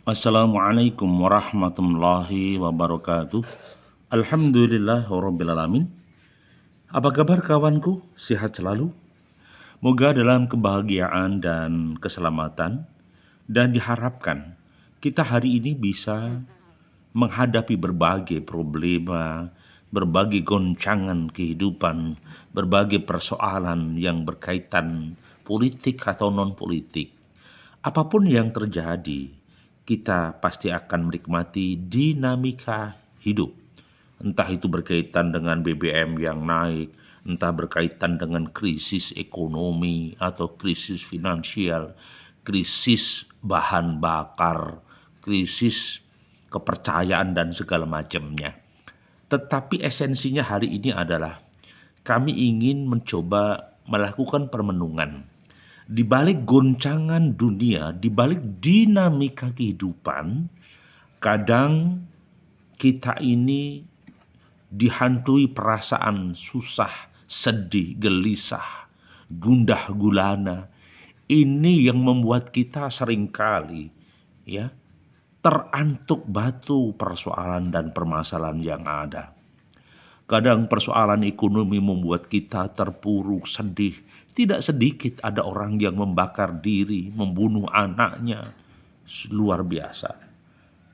Assalamualaikum warahmatullahi wabarakatuh. Alhamdulillahirabbil alamin. Apa kabar kawanku? Sehat selalu? Moga dalam kebahagiaan dan keselamatan, dan diharapkan kita hari ini bisa menghadapi berbagai problema, berbagai goncangan kehidupan, berbagai persoalan yang berkaitan politik atau non-politik. Apapun yang terjadi, kita pasti akan menikmati dinamika hidup. Entah itu berkaitan dengan BBM yang naik, entah berkaitan dengan krisis ekonomi atau krisis finansial, krisis bahan bakar, krisis kepercayaan dan segala macamnya. Tetapi esensinya hari ini adalah kami ingin mencoba melakukan permenungan. Di balik goncangan dunia, di balik dinamika kehidupan, kadang kita ini dihantui perasaan susah, sedih, gelisah, gundah gulana. Ini yang membuat kita seringkali ya terantuk batu persoalan dan permasalahan yang ada. Kadang persoalan ekonomi membuat kita terpuruk, sedih. Tidak sedikit ada orang yang membakar diri, membunuh anaknya. Luar biasa.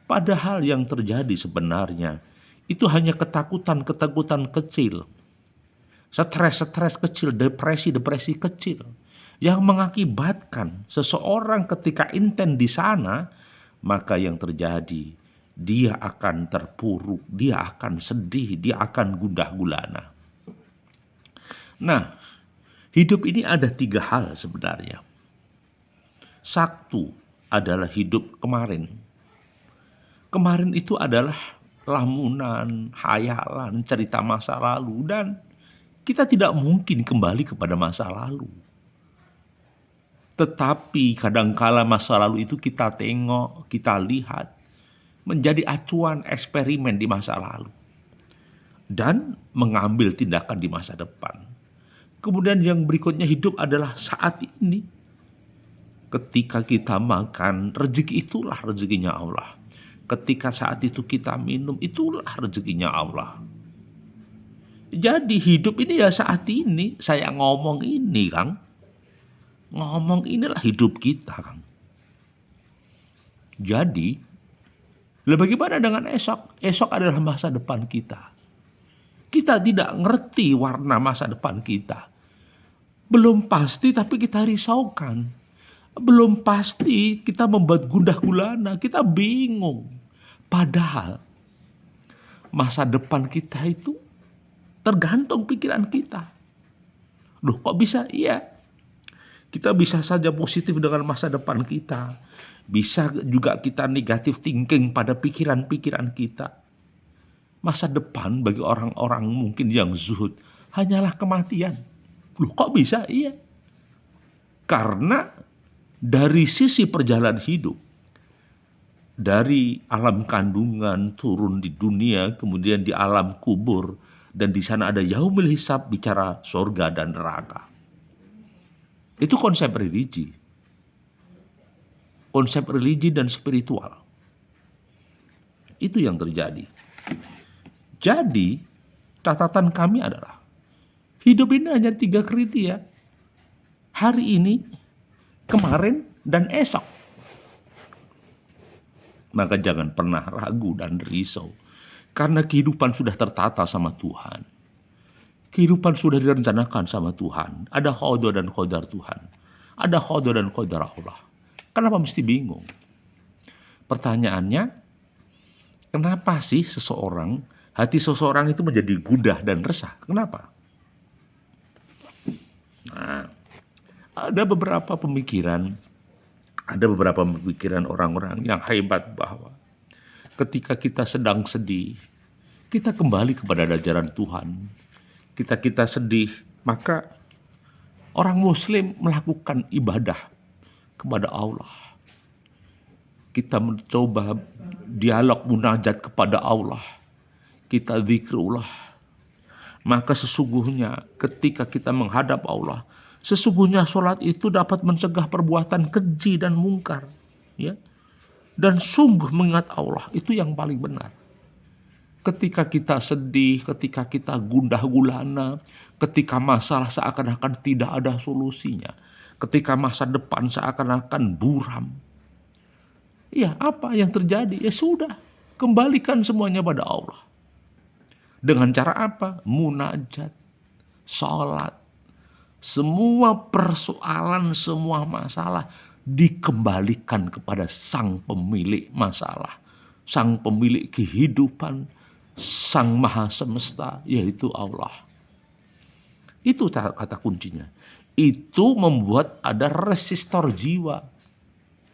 Padahal yang terjadi sebenarnya itu hanya ketakutan-ketakutan kecil. Stres-stres kecil, depresi-depresi kecil. Yang mengakibatkan seseorang ketika intent di sana, maka yang terjadi dia akan terpuruk, dia akan sedih, dia akan gundah gulana. Nah, hidup ini ada 3 hal sebenarnya. Satu adalah hidup kemarin. Kemarin itu adalah lamunan, hayalan, cerita masa lalu, dan kita tidak mungkin kembali kepada masa lalu. Tetapi kadangkala masa lalu itu kita tengok, kita lihat, menjadi acuan eksperimen di masa lalu dan mengambil tindakan di masa depan. Kemudian yang berikutnya hidup adalah saat ini. Ketika kita makan, rezeki itulah rezekinya Allah. Ketika saat itu kita minum, itulah rezekinya Allah. Jadi hidup ini ya saat ini. Saya ngomong ini, Kang. Ngomong inilah hidup kita, Kang. Jadi bagaimana dengan esok? Esok adalah masa depan kita. Kita tidak ngerti warna masa depan kita. Belum pasti tapi kita risaukan. Belum pasti kita membuat gundah gulana. Kita bingung. Padahal masa depan kita itu tergantung pikiran kita. Loh kok bisa? Iya. Kita bisa saja positif dengan masa depan kita. Bisa juga kita negatif thinking pada pikiran-pikiran kita. Masa depan bagi orang-orang mungkin yang zuhud hanyalah kematian. Loh kok bisa? Iya. Karena dari sisi perjalanan hidup, dari alam kandungan turun di dunia, kemudian di alam kubur, dan di sana ada yaumul hisab, bicara surga dan neraka. Itu konsep religi. Konsep religi dan spiritual. Itu yang terjadi. Jadi, catatan kami adalah hidup ini hanya 3 kriteria. Hari ini, kemarin, dan esok. Maka jangan pernah ragu dan risau. Karena kehidupan sudah tertata sama Tuhan. Kehidupan sudah direncanakan sama Tuhan. Ada qada dan qadar Tuhan. Ada qada dan qadar Allah. Kenapa mesti bingung? Pertanyaannya, kenapa sih hati seseorang itu menjadi gundah dan resah? Kenapa? Nah, ada beberapa pemikiran orang-orang yang hebat bahwa ketika kita sedang sedih, kita kembali kepada ajaran Tuhan. Kita sedih, maka orang Muslim melakukan ibadah kepada Allah. Kita mencoba dialog munajat kepada Allah. Kita zikrullah. Maka sesungguhnya ketika kita menghadap Allah, sesungguhnya sholat itu dapat mencegah perbuatan keji dan mungkar. Ya. dan sungguh mengingat Allah. Itu yang paling benar. Ketika kita sedih, ketika kita gundah gulana, ketika masalah seakan-akan tidak ada solusinya, ketika masa depan seakan-akan buram, ya apa yang terjadi? Ya sudah, kembalikan semuanya pada Allah. Dengan cara apa? Munajat, salat, semua persoalan, semua masalah dikembalikan kepada sang pemilik masalah, sang pemilik kehidupan, sang maha semesta, yaitu Allah. Itu kata kuncinya. Itu membuat ada resistor jiwa.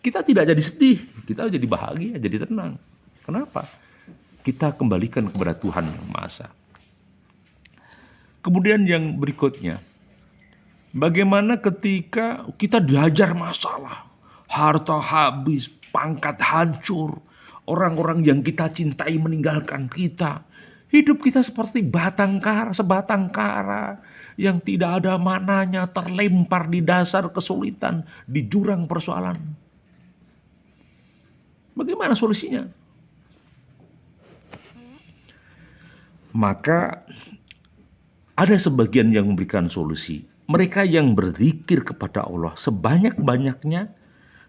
Kita tidak jadi sedih, kita jadi bahagia, jadi tenang. Kenapa? Kita kembalikan kepada Tuhan Yang Maha Esa. Kemudian yang berikutnya, bagaimana ketika kita dihajar masalah, harta habis, pangkat hancur, orang-orang yang kita cintai meninggalkan kita, hidup kita seperti sebatang kara yang tidak ada mananya, terlempar di dasar kesulitan, di jurang persoalan. Bagaimana solusinya? Maka ada sebagian yang memberikan solusi. Mereka yang berzikir kepada Allah sebanyak-banyaknya,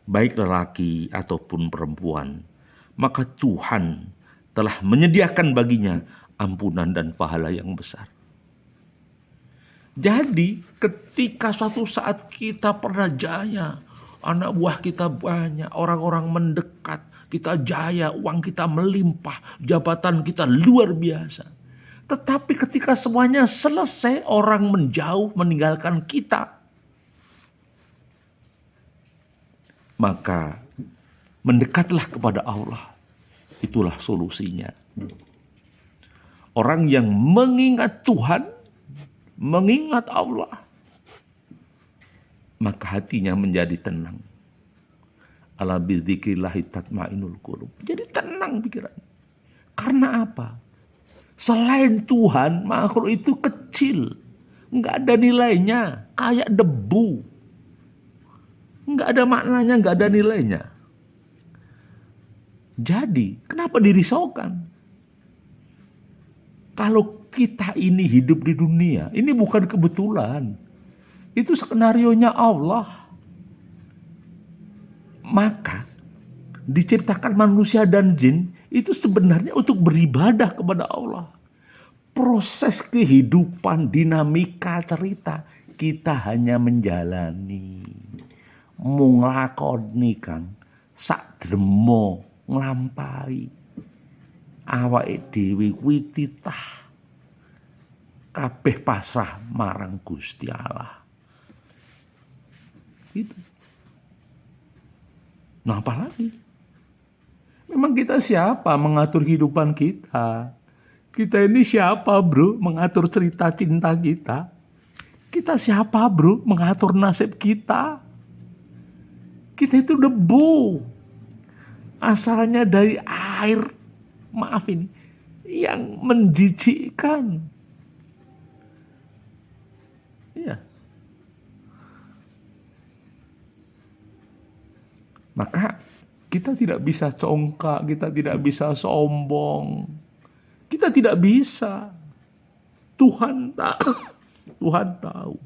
baik lelaki ataupun perempuan, maka Tuhan telah menyediakan baginya ampunan dan pahala yang besar. Jadi ketika suatu saat kita pernah jaya, anak buah kita banyak, orang-orang mendekat, kita jaya, uang kita melimpah, jabatan kita luar biasa. Tetapi ketika semuanya selesai, orang menjauh meninggalkan kita, maka mendekatlah kepada Allah. Itulah solusinya. Orang yang mengingat Tuhan, mengingat Allah, maka hatinya menjadi tenang. Ala bidzikrillahi tatmainul qulub. Jadi tenang pikiran. Karena apa? Selain Tuhan, makhluk itu kecil, nggak ada nilainya, kayak debu, nggak ada maknanya, nggak ada nilainya. Jadi, kenapa dirisaukan? Kalau kita ini hidup di dunia, ini bukan kebetulan, itu skenarionya Allah. Maka diciptakan manusia dan jin itu sebenarnya untuk beribadah kepada Allah. Proses kehidupan, dinamika cerita, kita hanya menjalani, nglakoni Kang, sak dremo nglampahi. Awake dhewe kuwi titah kabeh pasrah marang Gusti Allah. Gitu. Nah, apa lagi? Memang kita siapa mengatur kehidupan kita? Kita ini siapa bro mengatur cerita cinta kita? Kita siapa bro mengatur nasib kita? Kita itu debu. Asalnya dari air, maaf ini, yang menjijikkan. Iya. Maka kita tidak bisa congkak, kita tidak bisa sombong. Kita tidak bisa. Tuhan tahu. Tuhan tahu.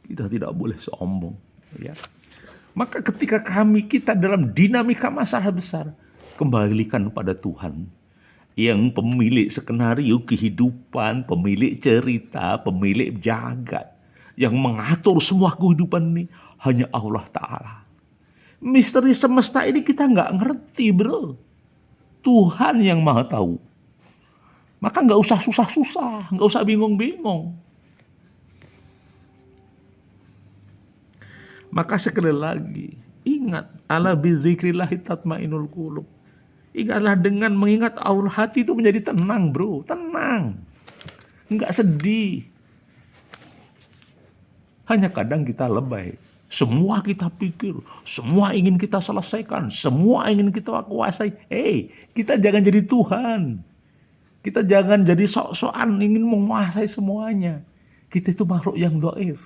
Kita tidak boleh sombong. Ya. Maka ketika kita dalam dinamika masalah besar, kembalikan pada Tuhan. Yang pemilik skenario kehidupan, pemilik cerita, pemilik jagat. Yang mengatur semua kehidupan ini hanya Allah Ta'ala. Misteri semesta ini kita nggak ngerti bro. Tuhan yang maha tahu. Maka nggak usah susah-susah, nggak usah bingung-bingung. Maka sekali lagi, ingat, ala bidzikrillahi tatmainul qulub. Ingatlah dengan mengingat Allah, hati itu menjadi tenang bro, tenang. Nggak sedih. Hanya kadang kita lebay. Semua kita pikir, semua ingin kita selesaikan, semua ingin kita kuasai. Kita jangan jadi Tuhan. Kita jangan jadi sok-sokan ingin menguasai semuanya. Kita itu makhluk yang dhaif.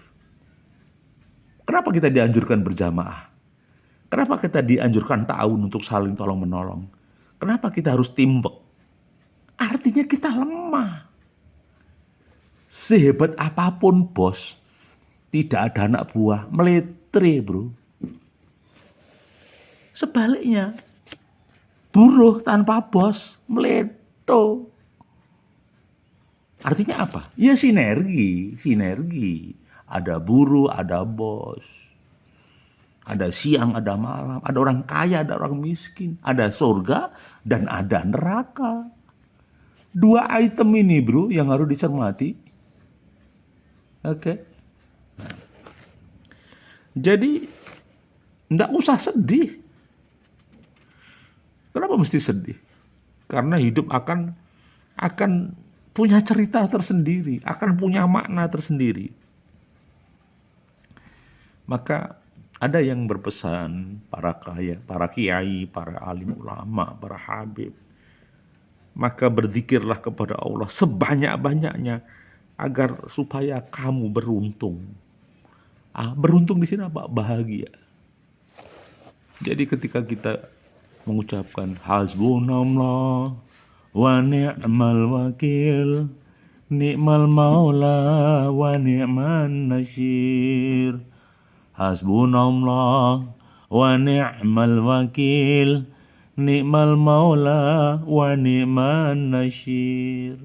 Kenapa kita dianjurkan berjamaah? Kenapa kita dianjurkan tahun untuk saling tolong-menolong? Kenapa kita harus teamwork? Artinya kita lemah. Sehebat apapun bos, tidak ada anak buah, meletre bro. Sebaliknya, buruh tanpa bos, meleto. Artinya apa? Ya sinergi. Ada buruh, ada bos. Ada siang, ada malam. Ada orang kaya, ada orang miskin. Ada surga dan ada neraka. 2 item ini bro yang harus dicermati. Oke. Jadi enggak usah sedih. Kenapa mesti sedih? Karena hidup akan punya cerita tersendiri, akan punya makna tersendiri. Maka ada yang berpesan, para kiai, para alim ulama, para habib, maka berzikirlah kepada Allah sebanyak-banyaknya agar supaya kamu beruntung. Beruntung di sini apa? Bahagia. Jadi ketika kita mengucapkan hasbunallah wa ni'mal wakil, ni'mal maula wa ni'man nasyir. Hasbunallah wa ni'mal wakil, ni'mal maula wa ni'man nasyir.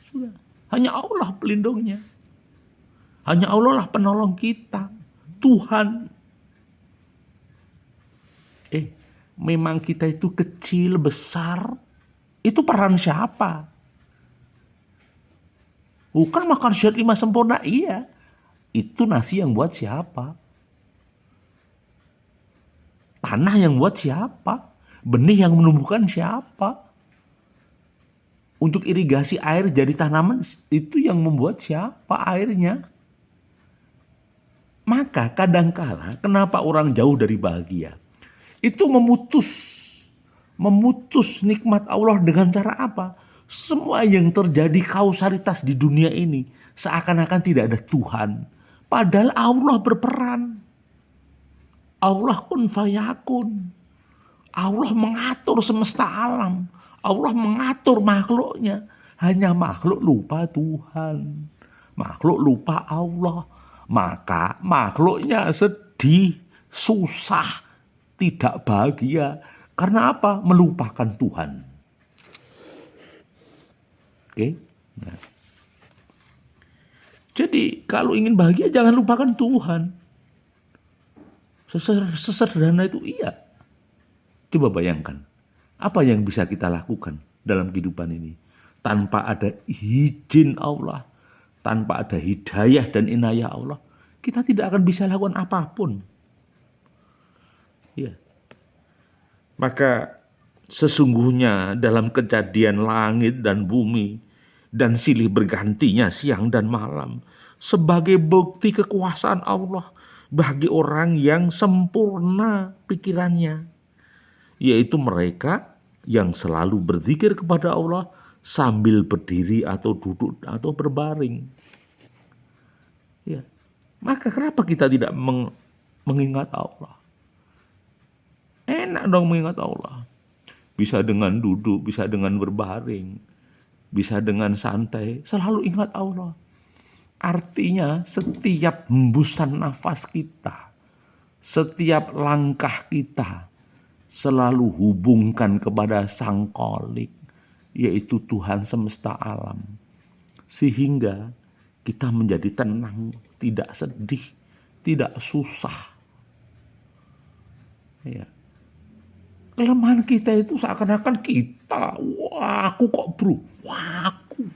Sudah. Hanya Allah pelindungnya. Hanya Allah lah penolong kita. Tuhan. Memang kita itu kecil, besar. Itu peran siapa? Bukan makan syariat 5 sempurna, iya. Itu nasi yang buat siapa? Tanah yang buat siapa? Benih yang menumbuhkan siapa? Untuk irigasi air jadi tanaman, itu yang membuat siapa airnya? Maka kadangkala kenapa orang jauh dari bahagia? Itu memutus nikmat Allah dengan cara apa? Semua yang terjadi kausalitas di dunia ini seakan-akan tidak ada Tuhan. Padahal Allah berperan. Allah kun fayakun. Allah mengatur semesta alam. Allah mengatur makhluknya. Hanya makhluk lupa Tuhan. Makhluk lupa Allah. Maka makhluknya sedih, susah, tidak bahagia. Karena apa? Melupakan Tuhan. Oke? Nah. Jadi kalau ingin bahagia jangan lupakan Tuhan. Sesederhana itu iya. Coba bayangkan. Apa yang bisa kita lakukan dalam kehidupan ini? Tanpa ada izin Allah. Tanpa ada hidayah dan inayah Allah. Kita tidak akan bisa lakukan apapun. Ya. Maka sesungguhnya dalam kejadian langit dan bumi dan silih bergantinya siang dan malam sebagai bukti kekuasaan Allah bagi orang yang sempurna pikirannya, yaitu mereka yang selalu berzikir kepada Allah sambil berdiri atau duduk atau berbaring. Ya. Maka kenapa kita tidak mengingat Allah? Enak dong mengingat Allah. Bisa dengan duduk, bisa dengan berbaring, bisa dengan santai. Selalu ingat Allah. Artinya setiap hembusan nafas kita, setiap langkah kita selalu hubungkan kepada Sang Kholik, yaitu Tuhan semesta alam. Sehingga kita menjadi tenang, tidak sedih, tidak susah. Ya. Kelemahan kita itu seakan-akan kita, wah aku kok bro, wah aku.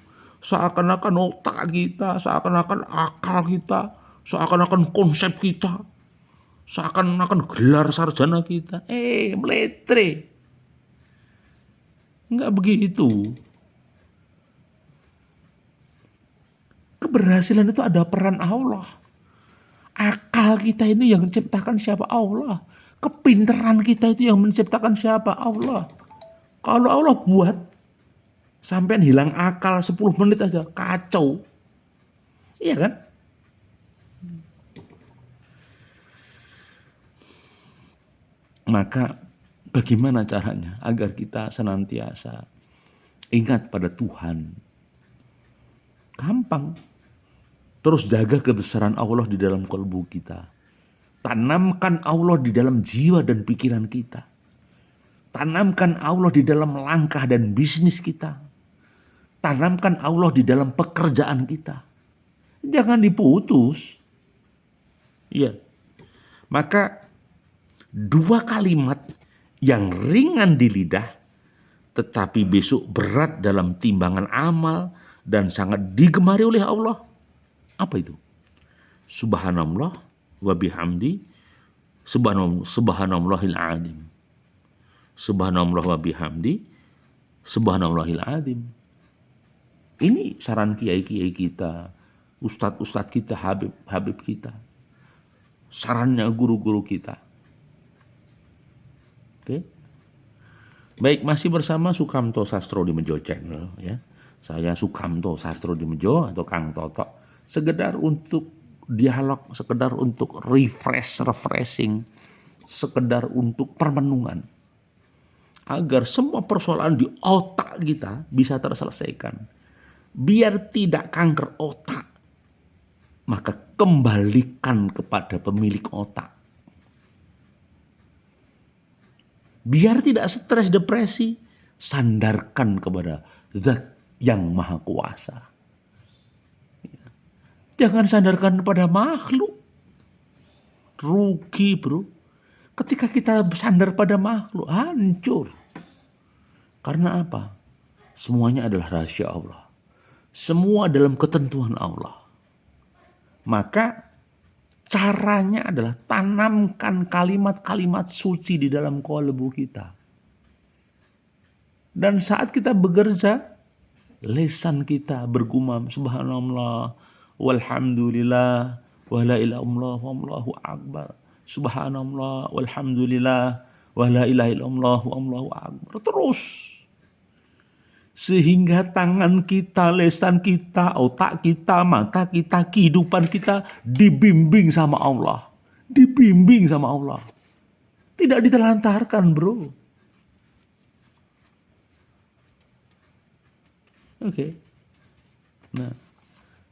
Seakan-akan otak kita, seakan-akan akal kita, seakan-akan konsep kita, seakan-akan gelar sarjana kita. Meletre. Enggak begitu. Keberhasilan itu ada peran Allah. Akal kita ini yang menciptakan siapa? Allah. Kepintaran kita itu yang menciptakan siapa? Allah. Kalau Allah buat sampean hilang akal 10 menit aja, kacau. Iya kan? Maka bagaimana caranya agar kita senantiasa ingat pada Tuhan? Gampang. Terus jaga kebesaran Allah di dalam kalbu kita. Tanamkan Allah di dalam jiwa dan pikiran kita. Tanamkan Allah di dalam langkah dan bisnis kita. Tanamkan Allah di dalam pekerjaan kita. Jangan diputus. Ya. Maka dua kalimat yang ringan di lidah tetapi besok berat dalam timbangan amal dan sangat digemari oleh Allah. Apa itu? Subhanallah wa bihamdi, subhanallahil azim. Subhanallah wa bihamdi, subhanallahil azim. Ini saran kiai-kiai kita, ustadz-ustadz kita, habib-habib kita. Sarannya guru-guru kita. Oke. Baik, masih bersama Sukamto Sastro di Mejo Channel ya. Saya Sukamto Sastro di Mejo atau Kang Toto. Sekedar untuk dialog, sekedar untuk refreshing, sekedar untuk permenungan. Agar semua persoalan di otak kita bisa terselesaikan. Biar tidak kanker otak, maka kembalikan kepada pemilik otak. Biar tidak stres depresi, sandarkan kepada Zat yang Maha Kuasa. Jangan sandarkan pada makhluk. Rugi bro. Ketika kita sandar pada makhluk, hancur. Karena apa? Semuanya adalah rahasia Allah. Semua dalam ketentuan Allah. Maka caranya adalah tanamkan kalimat-kalimat suci di dalam kalbu kita. Dan saat kita bekerja, lisan kita bergumam subhanallah walhamdulillah wala ilaha illallah wallahu akbar. Subhanallah walhamdulillah wala ilaha illallah wallahu akbar. Terus sehingga tangan kita, lisan kita, otak kita, mata kita, kehidupan kita dibimbing sama Allah. Dibimbing sama Allah. Tidak ditelantarkan bro. Oke. Nah,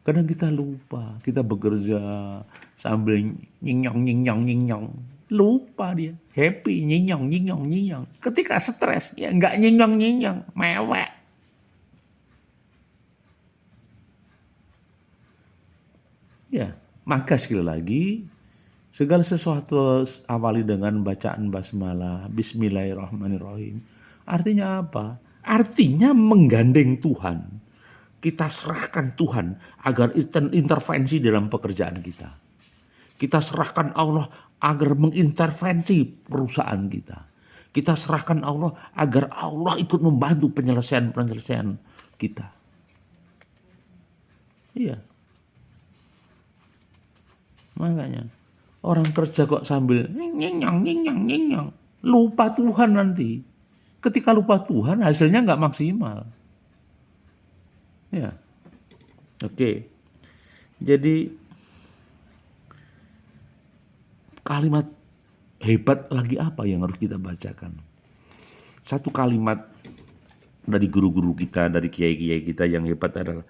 kadang kita lupa, kita bekerja sambil nyinyong. Lupa dia, happy nyinyong. Ketika stres, ya nggak nyinyong, mewek. Ya, maka sekali lagi, segala sesuatu awali dengan bacaan basmalah, bismillahirrahmanirrahim. Artinya apa? Artinya menggandeng Tuhan. Kita serahkan Tuhan agar intervensi dalam pekerjaan kita. Kita serahkan Allah agar mengintervensi perusahaan kita. Kita serahkan Allah agar Allah ikut membantu penyelesaian kita. Iya. Makanya orang kerja kok sambil nyinyong. Lupa Tuhan nanti. Ketika lupa Tuhan hasilnya nggak maksimal. Ya, oke. Jadi kalimat hebat lagi apa yang harus kita bacakan? Satu kalimat dari guru-guru kita, dari kiai-kiai kita yang hebat adalah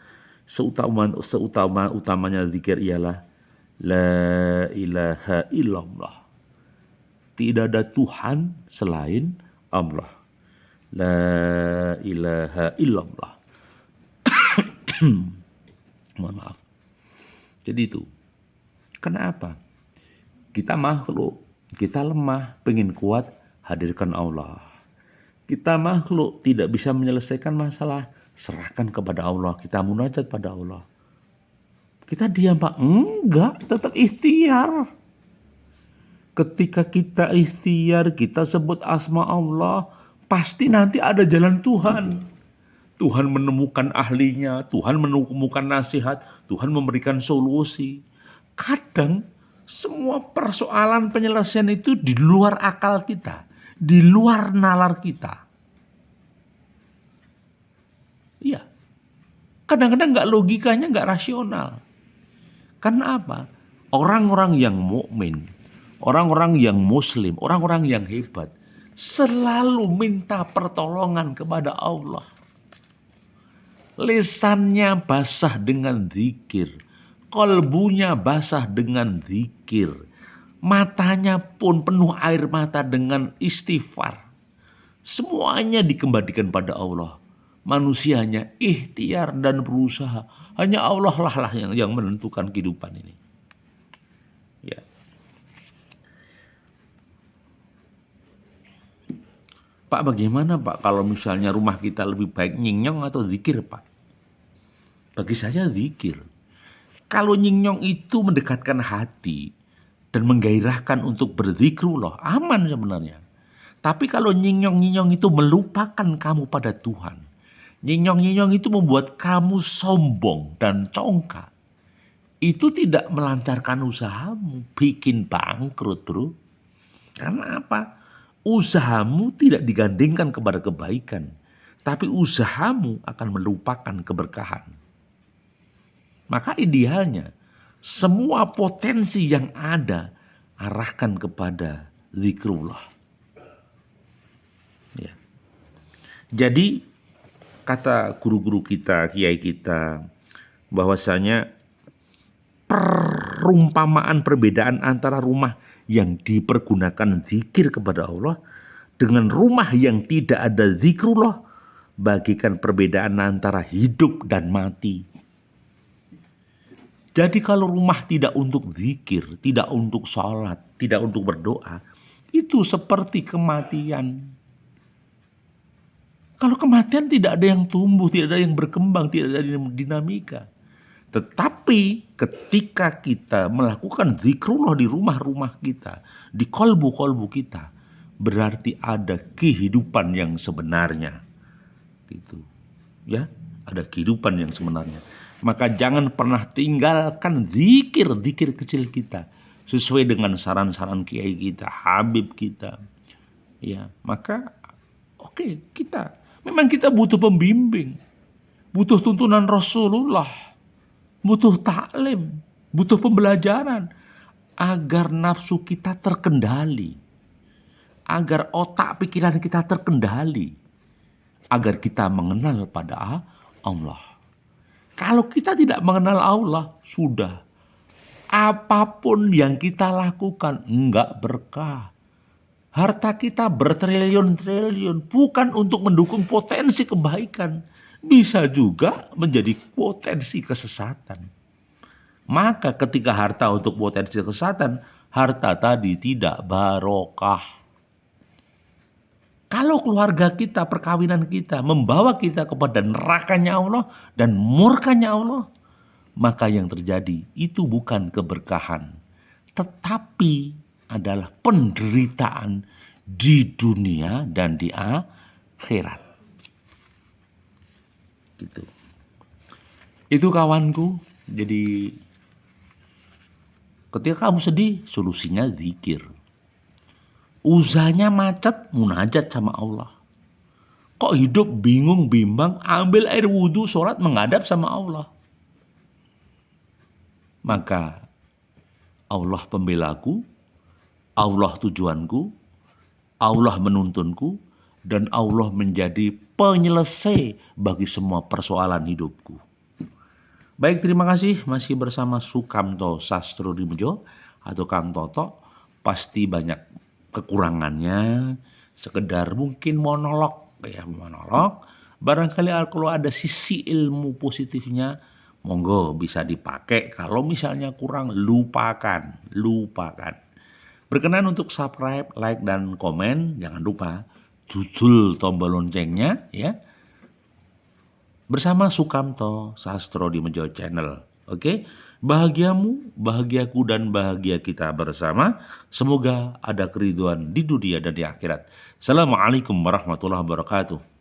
utamanya zikir ialah la ilaha illallah. Tidak ada Tuhan selain Allah. La ilaha illallah. Mohon maaf. Jadi itu. Kenapa? Kita makhluk, kita lemah, pengen kuat, hadirkan Allah. Kita makhluk, tidak bisa menyelesaikan masalah, serahkan kepada Allah. Kita munajat pada Allah. Kita diam Pak? Enggak, tetap ikhtiar. Ketika kita ikhtiar, kita sebut asma Allah, pasti nanti ada jalan Tuhan. Tuhan menemukan ahlinya, Tuhan menemukan nasihat, Tuhan memberikan solusi. Kadang semua persoalan penyelesaian itu di luar akal kita, di luar nalar kita. Iya. Kadang-kadang nggak logikanya, nggak rasional. Karena apa? Orang-orang yang mukmin, orang-orang yang muslim, orang-orang yang hebat, selalu minta pertolongan kepada Allah. Lisannya basah dengan zikir, kalbunya basah dengan zikir, matanya pun penuh air mata dengan istighfar. Semuanya dikembalikan pada Allah. Manusianya ikhtiar dan berusaha. Hanya Allah lah yang menentukan kehidupan ini. Ya. Pak, bagaimana Pak kalau misalnya rumah kita lebih baik nyingnyong atau zikir Pak? Bagi saya zikir. Kalau nyingnyong itu mendekatkan hati dan menggairahkan untuk berzikrullah, aman sebenarnya. Tapi kalau nyingnyong-nyingnyong itu melupakan kamu pada Tuhan, nyingnyong-nyingnyong itu membuat kamu sombong dan congkak, itu tidak melancarkan usahamu, bikin bangkrut bro. Karena apa? Usahamu tidak digandingkan kepada kebaikan, tapi usahamu akan melupakan keberkahan. Maka idealnya semua potensi yang ada arahkan kepada zikrullah. Ya. Jadi kata guru-guru kita, kiai kita, bahwasanya perumpamaan perbedaan antara rumah yang dipergunakan zikir kepada Allah dengan rumah yang tidak ada zikrullah bagikan perbedaan antara hidup dan mati. Jadi kalau rumah tidak untuk zikir, tidak untuk sholat, tidak untuk berdoa, itu seperti kematian. Kalau kematian tidak ada yang tumbuh, tidak ada yang berkembang, tidak ada dinamika. Tetapi ketika kita melakukan zikrullah di rumah-rumah kita, di kolbu-kolbu kita, berarti ada kehidupan yang sebenarnya. Gitu. Ya, ada kehidupan yang sebenarnya. Maka jangan pernah tinggalkan zikir-zikir kecil kita sesuai dengan saran-saran kiai kita, habib kita. Ya, maka oke, memang kita butuh pembimbing, butuh tuntunan Rasulullah, butuh taklim, butuh pembelajaran agar nafsu kita terkendali, agar otak pikiran kita terkendali, agar kita mengenal pada Allah. Kalau kita tidak mengenal Allah, sudah apapun yang kita lakukan enggak berkah. Harta kita bertriliun-triliun bukan untuk mendukung potensi kebaikan, bisa juga menjadi potensi kesesatan. Maka ketika harta untuk potensi kesesatan, harta tadi tidak barokah. Kalau keluarga kita, perkawinan kita membawa kita kepada nerakanya Allah dan murkanya Allah, maka yang terjadi itu bukan keberkahan, tetapi adalah penderitaan di dunia dan di akhirat. Gitu. Itu kawanku. Jadi ketika kamu sedih, solusinya zikir. Usahanya macet, munajat sama Allah. Kok hidup bingung, bimbang, ambil air wudhu, sholat, menghadap sama Allah. Maka Allah pembelaku, Allah tujuanku, Allah menuntunku, dan Allah menjadi penyelesai bagi semua persoalan hidupku. Baik, terima kasih masih bersama Sukamto Sastrodimedjo atau Kang Toto. Pasti banyak kekurangannya, sekedar mungkin monolog. Barangkali kalau ada sisi ilmu positifnya, monggo bisa dipakai. Kalau misalnya kurang, lupakan. Berkenan untuk subscribe, like, dan komen. Jangan lupa judul tombol loncengnya ya. Bersama Sukamto Sastrodimedjo Channel. Oke? Bahagiamu, bahagiaku, dan bahagia kita bersama. Semoga ada keriduan di dunia dan di akhirat. Assalamualaikum warahmatullahi wabarakatuh.